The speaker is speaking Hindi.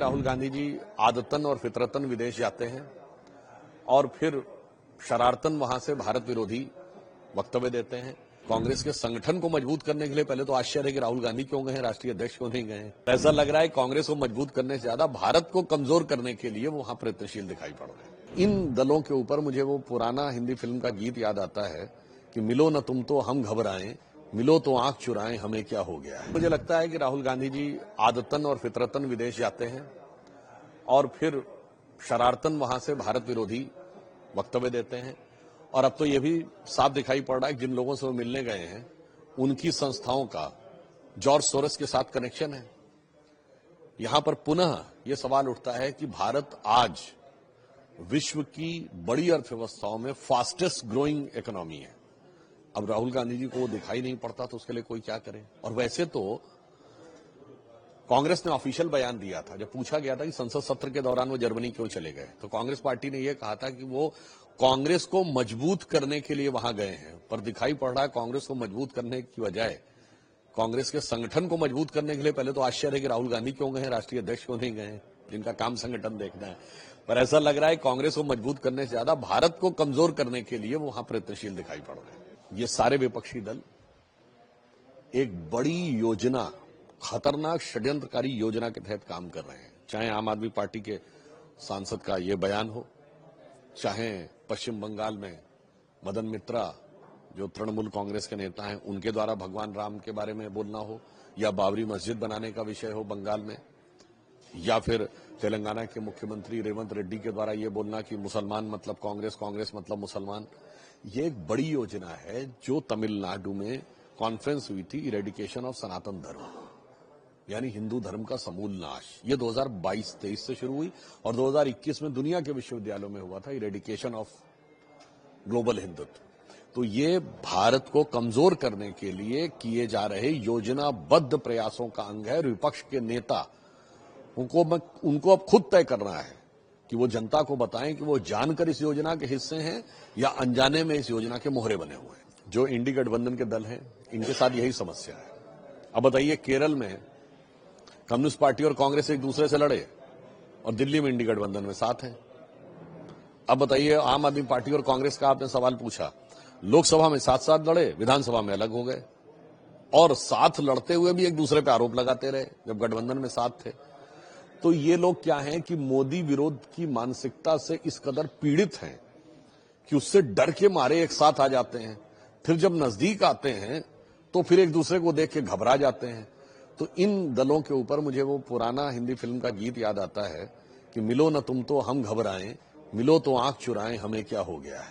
राहुल गांधी जी आदतन और फितरतन विदेश जाते हैं और फिर शरारतन वहां से भारत विरोधी वक्तव्य देते हैं। कांग्रेस के संगठन को मजबूत करने के लिए पहले तो आश्चर्य है कि राहुल गांधी क्यों गए हैं, राष्ट्रीय अध्यक्ष क्यों नहीं गए हैं। ऐसा लग रहा है कांग्रेस को मजबूत करने से ज्यादा भारत को कमजोर करने के लिए वो वहां प्रयत्नशील दिखाई पड़ रहे हैं। इन दलों के ऊपर मुझे वो पुराना हिंदी फिल्म का गीत याद आता है कि मिलो न तुम तो हम घबराएं, मिलो तो आंख चुराएं, हमें क्या हो गया है। मुझे लगता है कि राहुल गांधी जी आदतन और फितरतन विदेश जाते हैं और फिर शरारतन वहां से भारत विरोधी वक्तव्य देते हैं। और अब तो ये भी साफ दिखाई पड़ रहा है कि जिन लोगों से वो मिलने गए हैं उनकी संस्थाओं का जॉर्ज सोरस के साथ कनेक्शन है। यहां पर पुनः ये सवाल उठता है कि भारत आज विश्व की बड़ी अर्थव्यवस्थाओं में फास्टेस्ट ग्रोइंग इकोनॉमी है। अब राहुल गांधी जी को वो दिखाई नहीं पड़ता तो उसके लिए कोई क्या करे। और वैसे तो कांग्रेस ने ऑफिशियल बयान दिया था, जब पूछा गया था कि संसद सत्र के दौरान वो जर्मनी क्यों चले गए, तो कांग्रेस पार्टी ने यह कहा था कि वो कांग्रेस को मजबूत करने के लिए वहां गए हैं। पर दिखाई पड़ रहा है कांग्रेस को मजबूत करने की बजाय कांग्रेस के संगठन को मजबूत करने के लिए पहले तो आश्चर्य है कि राहुल गांधी क्यों गए हैं, राष्ट्रीय अध्यक्ष क्यों नहीं गए हैं, जिनका काम संगठन देखना है। पर ऐसा लग रहा है कांग्रेस को मजबूत करने से ज्यादा भारत को कमजोर करने के लिए वो वहां प्रयत्नशील दिखाई पड़ रहे हैं। ये सारे विपक्षी दल एक बड़ी योजना, खतरनाक षड्यंत्रकारी योजना के तहत काम कर रहे हैं। चाहे आम आदमी पार्टी के सांसद का ये बयान हो, चाहे पश्चिम बंगाल में मदन मित्रा जो तृणमूल कांग्रेस के नेता हैं उनके द्वारा भगवान राम के बारे में बोलना हो, या बाबरी मस्जिद बनाने का विषय हो बंगाल में, या फिर तेलंगाना के मुख्यमंत्री रेवंत रेड्डी के द्वारा ये बोलना कि मुसलमान मतलब कांग्रेस, कांग्रेस मतलब मुसलमान। ये एक बड़ी योजना है जो तमिलनाडु में कॉन्फ्रेंस हुई थी, इरेडिकेशन ऑफ सनातन धर्म, यानी हिंदू धर्म का समूल नाश। ये 2022-23 से शुरू हुई और 2021 में दुनिया के विश्वविद्यालयों में हुआ था इरेडिकेशन ऑफ ग्लोबल हिंदुत्व। तो ये भारत को कमजोर करने के लिए किए जा रहे योजनाबद्ध प्रयासों का अंग है। विपक्ष के नेता उनको अब खुद तय करना है कि वो जनता को बताएं कि वो जानकर इस योजना के हिस्से हैं या अनजाने में इस योजना के मोहरे बने हुए हैं। जो इंडी गठबंधन के दल हैं इनके साथ यही समस्या है। अब बताइए, केरल में कम्युनिस्ट पार्टी और कांग्रेस एक दूसरे से लड़े और दिल्ली में इंडी गठबंधन में साथ हैं। अब बताइए, आम आदमी पार्टी और कांग्रेस का आपने सवाल पूछा, लोकसभा में साथ साथ लड़े, विधानसभा में अलग हो गए और साथ लड़ते हुए भी एक दूसरे पे आरोप लगाते रहे जब गठबंधन में साथ थे। तो ये लोग क्या हैं कि मोदी विरोध की मानसिकता से इस कदर पीड़ित हैं कि उससे डर के मारे एक साथ आ जाते हैं। फिर जब नजदीक आते हैं तो फिर एक दूसरे को देख के घबरा जाते हैं। तो इन दलों के ऊपर मुझे वो पुराना हिंदी फिल्म का गीत याद आता है कि मिलो न तुम तो हम घबराएं, मिलो तो आंख चुराएं, हमें क्या हो गया है।